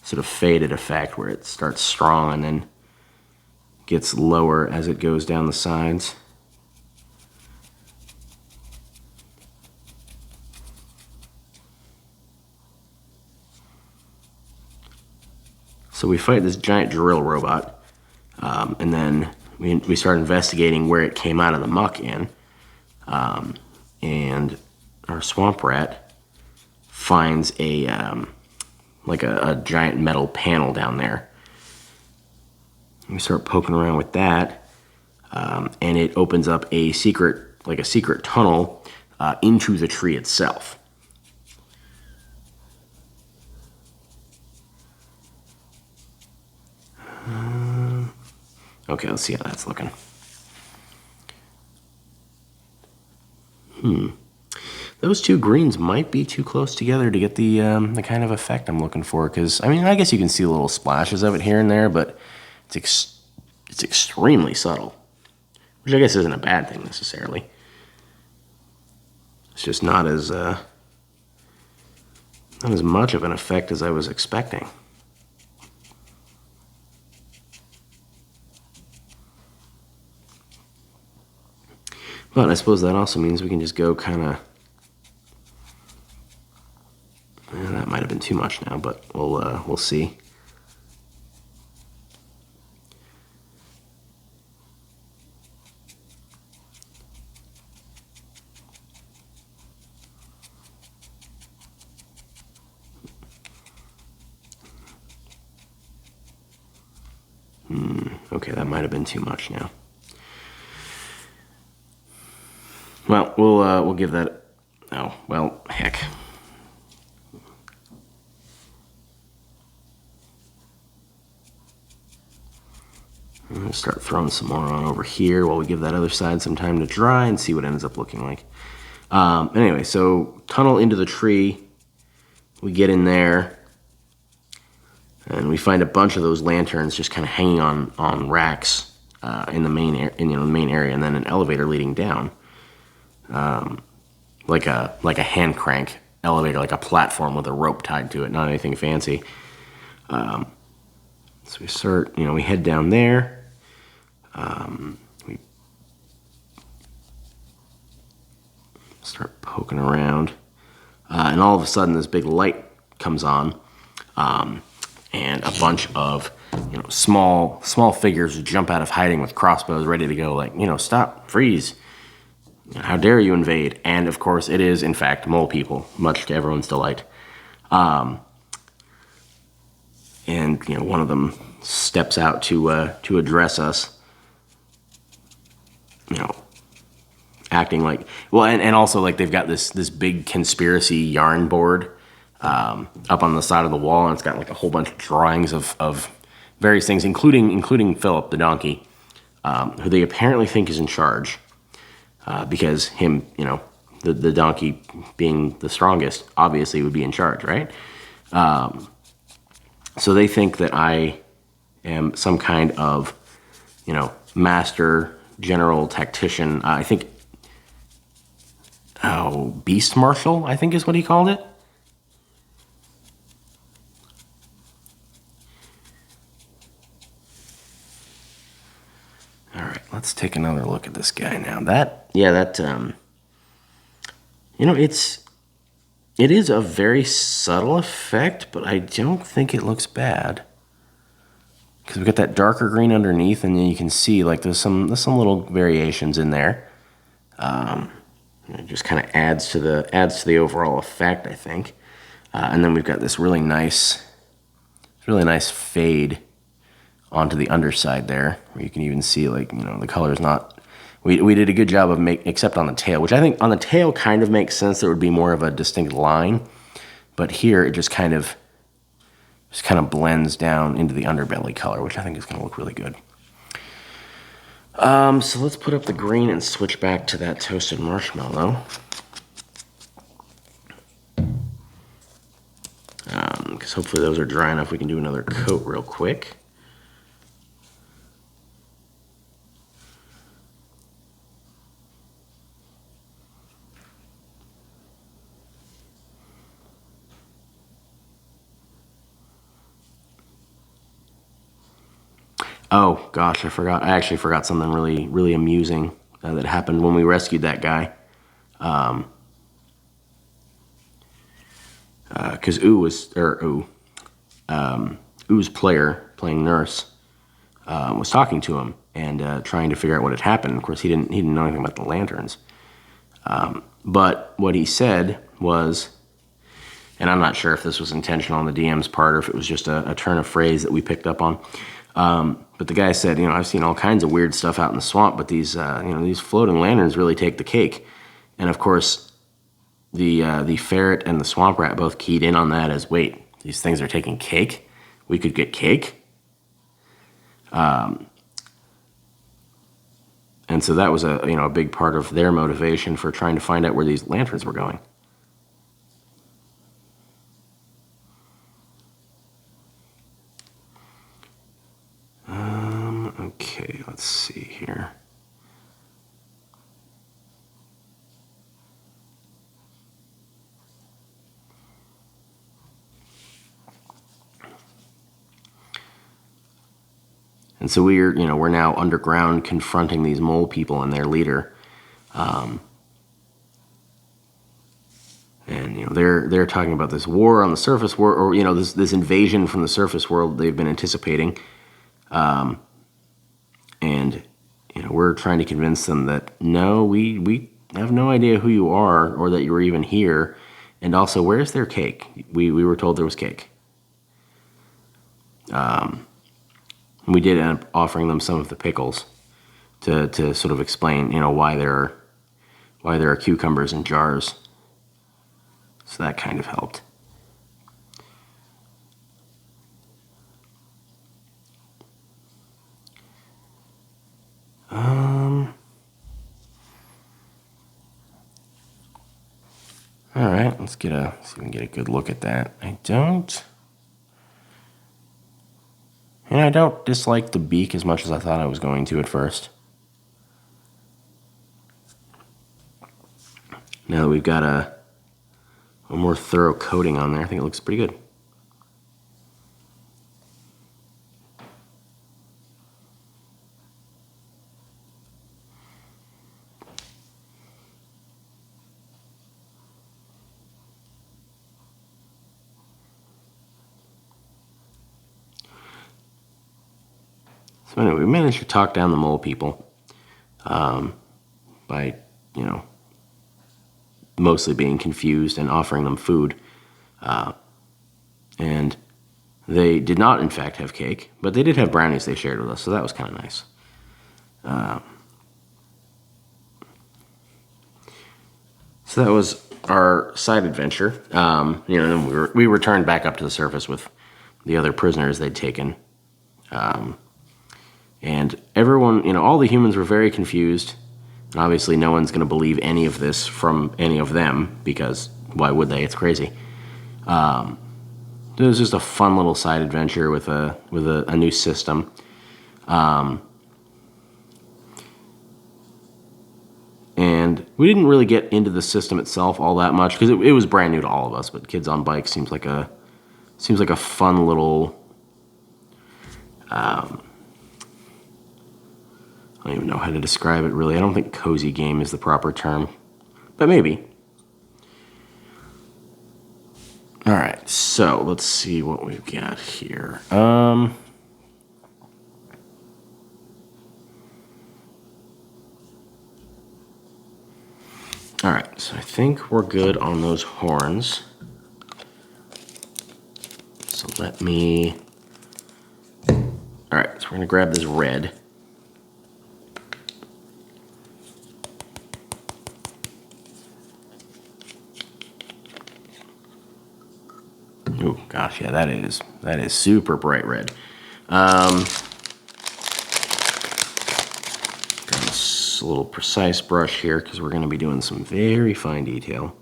sort of faded effect where it starts strong and then gets lower as it goes down the sides. So we fight this giant drill robot, and then we start investigating where it came out of the muck in, and our swamp rat finds like a giant metal panel down there. We start poking around with that, and it opens up a secret tunnel into the tree itself. Okay, let's see how that's looking. Those two greens might be too close together to get the kind of effect I'm looking for. Because I mean, I guess you can see little splashes of it here and there, but it's extremely subtle, which I guess isn't a bad thing necessarily. It's just not as much of an effect as I was expecting. But I suppose that also means we can just go kind of. That might have been too much now, but we'll see. Okay, that might have been too much now. Well, we'll give that. Oh, well, heck. I'm gonna start throwing some more on over here while we give that other side some time to dry and see what it ends up looking like. Anyway, so tunnel into the tree. We get in there, and we find a bunch of those lanterns just kind of hanging on racks in the main area, and then an elevator leading down, like a hand crank elevator, like a platform with a rope tied to it, not anything fancy. So we start, we head down there. We start poking around, and all of a sudden this big light comes on, and a bunch of small figures jump out of hiding with crossbows ready to go, like, stop, freeze, how dare you invade. And of course it is in fact mole people, much to everyone's delight. And one of them steps out to address us, acting like, well, and also like they've got this big conspiracy yarn board up on the side of the wall, and it's got like a whole bunch of drawings of various things, including Philip the donkey, who they apparently think is in charge, because him, the donkey being the strongest, obviously would be in charge, right? So they think that I am some kind of, master general tactician. I think, beast marshal, I think is what he called it. All right, let's take another look at this guy now. It is a very subtle effect, but I don't think it looks bad. Because we've got that darker green underneath, and then you can see like there's some little variations in there. It just kind of adds to the overall effect, I think. And then we've got this really nice fade onto the underside there, where you can even see like the color is not. We did a good job of except on the tail, which I think on the tail kind of makes sense. There would be more of a distinct line, but here it just kind of blends down into the underbelly color, which I think is going to look really good. So let's put up the green and switch back to that toasted marshmallow. Because hopefully those are dry enough. We can do another coat real quick. Oh gosh, I actually forgot something really, really amusing that happened when we rescued that guy. Because Oo's player playing nurse was talking to him and trying to figure out what had happened. Of course, he didn't know anything about the lanterns. But what he said was, and I'm not sure if this was intentional on the DM's part or if it was just a turn of phrase that we picked up on. But the guy said, I've seen all kinds of weird stuff out in the swamp, but these floating lanterns really take the cake. And of course, the ferret and the swamp rat both keyed in on that as, wait, these things are taking cake? We could get cake? And so that was a big part of their motivation for trying to find out where these lanterns were going. Okay, let's see here. And so we're now underground confronting these mole people and their leader. And they're talking about this war on the surface world, or this invasion from the surface world they've been anticipating. And we're trying to convince them that no, we have no idea who you are or that you were even here. And also, where's their cake? We were told there was cake. We did end up offering them some of the pickles to sort of explain, why there are cucumbers in jars. So that kind of helped. All right, let's see if we can get a good look at that. I don't dislike the beak as much as I thought I was going to at first. Now that we've got a more thorough coating on there, I think it looks pretty good. So anyway, we managed to talk down the mole people by, mostly being confused and offering them food. And they did not, in fact, have cake, but they did have brownies they shared with us, so that was kind of nice. So that was our side adventure. Then we returned back up to the surface with the other prisoners they'd taken. And everyone, all the humans were very confused. And obviously no one's going to believe any of this from any of them, because why would they? It's crazy. It was just a fun little side adventure with a new system. And we didn't really get into the system itself all that much because it was brand new to all of us. But Kids on Bikes seems like a fun little. I don't even know how to describe it, really. I don't think cozy game is the proper term, but maybe. All right, so let's see what we've got here. All right, so I think we're good on those horns. So let me... All right, so we're gonna grab this red. Oh gosh, yeah, that is super bright red. Got this little precise brush here because we're going to be doing some very fine detail.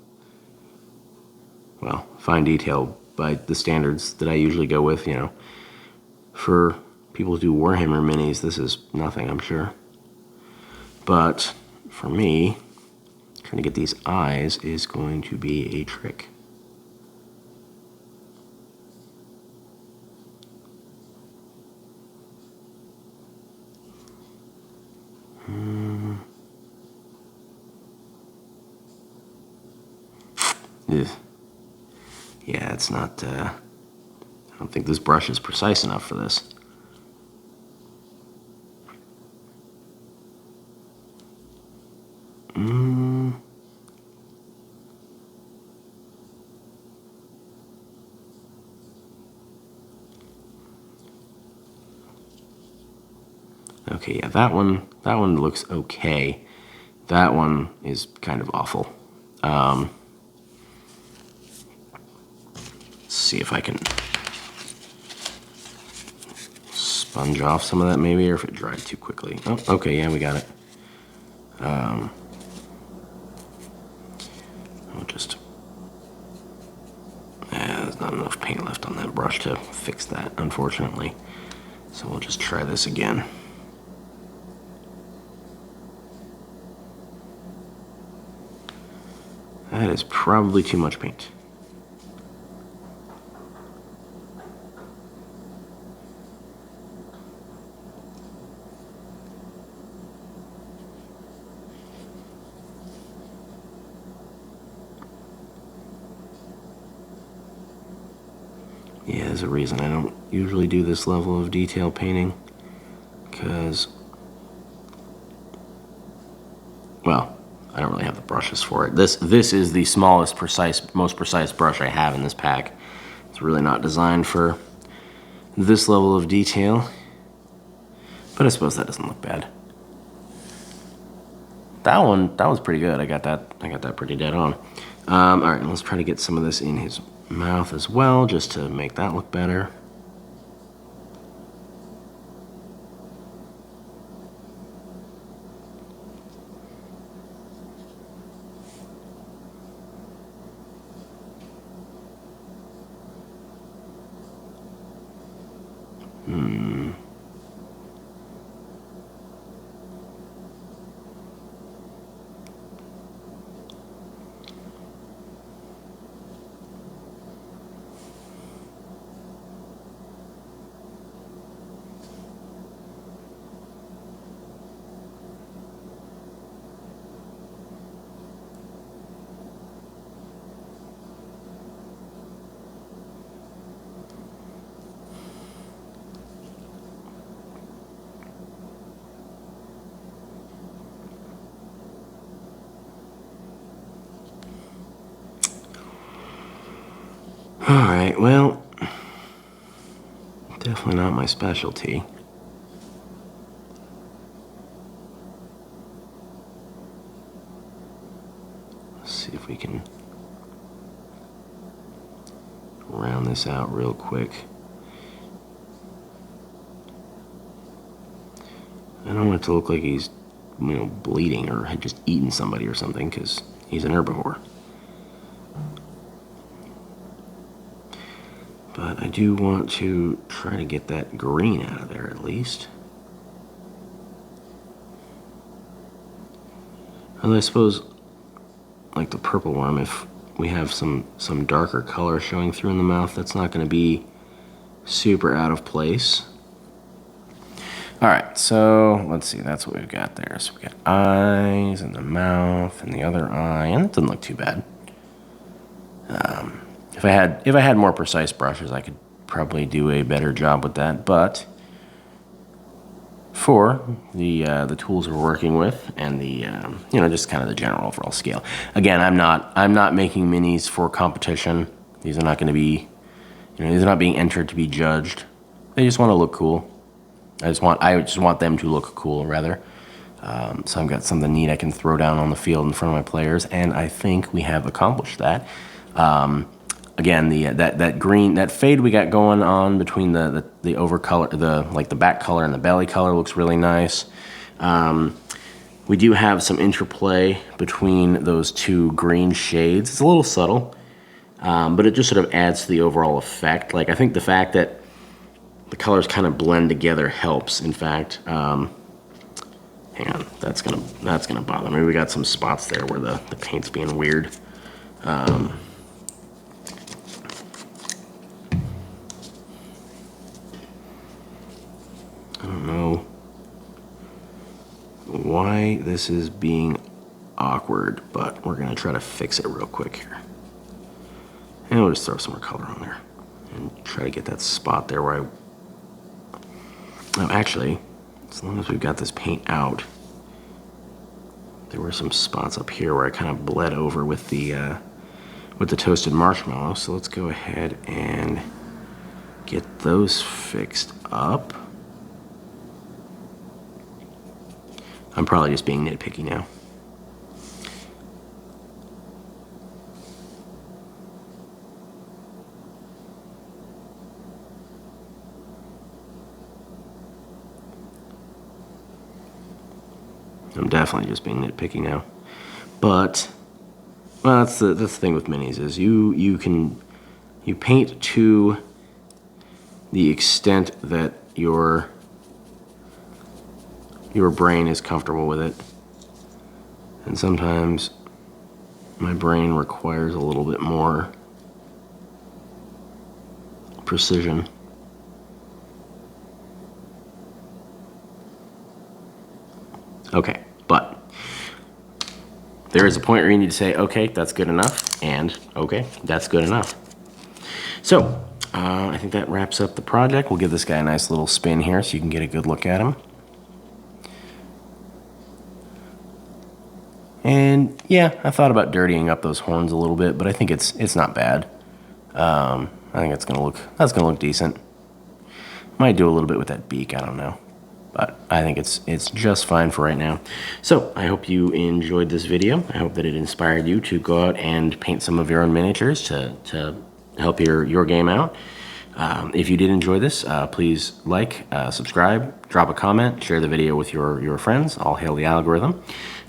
Well, fine detail by the standards that I usually go with, For people who do Warhammer minis, this is nothing, I'm sure. But for me, trying to get these eyes is going to be a trick. Yeah, it's not, I don't think this brush is precise enough for this. Okay, yeah, that one looks okay. That one is kind of awful. Let's see if I can sponge off some of that maybe, or if it dried too quickly. Oh, okay, yeah, we got it. I'll just... there's not enough paint left on that brush to fix that, unfortunately. So we'll just try this again. That is probably too much paint. Yeah, there's a reason I don't usually do this level of detail painting, because, well, I don't really have the brushes for it. This is the smallest, most precise brush I have in this pack. It's really not designed for this level of detail, but I suppose that doesn't look bad. That was pretty good. I got that pretty dead on. All right, let's try to get some of this in his mouth as well, just to make that look better. All right, well, definitely not my specialty. Let's see if we can round this out real quick. I don't want it to look like he's, bleeding or had just eaten somebody or something, because he's an herbivore. But I do want to try to get that green out of there at least. Although I suppose, like the purple worm, if we have some darker color showing through in the mouth, that's not going to be super out of place. All right, so let's see, that's what we've got there. So we got eyes and the mouth and the other eye, and it doesn't look too bad. If I had more precise brushes, I could probably do a better job with that. But for the tools we're working with and the just kind of the general overall scale. Again, I'm not making minis for competition. These are not going to be, these are not being entered to be judged. They just want to look cool. I just want them to look cool, rather. So I've got something neat I can throw down on the field in front of my players, and I think we have accomplished that. Again, that green, that fade we got going on between the over color, the back color and the belly color looks really nice. We do have some interplay between those two green shades. It's a little subtle, but it just sort of adds to the overall effect. Like, I think the fact that the colors kind of blend together helps. In fact, hang on, that's gonna bother me. We got some spots there where the paint's being weird. I don't know why this is being awkward, but we're gonna try to fix it real quick here. And we'll just throw some more color on there and try to get that spot there where actually, as long as we've got this paint out, there were some spots up here where I kind of bled over with the toasted marshmallow. So let's go ahead and get those fixed up. I'm probably just being nitpicky now. I'm definitely just being nitpicky now. But, well, that's the thing with minis is you paint to the extent that your brain is comfortable with it. And sometimes my brain requires a little bit more precision. Okay, but there is a point where you need to say, okay, that's good enough, and okay, that's good enough. So, I think that wraps up the project. We'll give this guy a nice little spin here so you can get a good look at him. And yeah, I thought about dirtying up those horns a little bit, but I think it's not bad. I think that's gonna look decent. Might do a little bit with that beak, I don't know. But I think it's just fine for right now. So I hope you enjoyed this video. I hope that it inspired you to go out and paint some of your own miniatures to help your game out. If you did enjoy this, please like, subscribe, drop a comment, share the video with your friends. All hail the algorithm.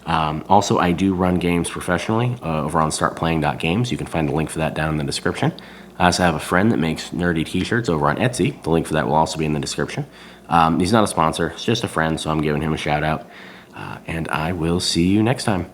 Also, I do run games professionally over on startplaying.games. You can find the link for that down in the description. I also have a friend that makes nerdy t-shirts over on Etsy. The link for that will also be in the description. He's not a sponsor, it's just a friend, so I'm giving him a shout out. And I will see you next time.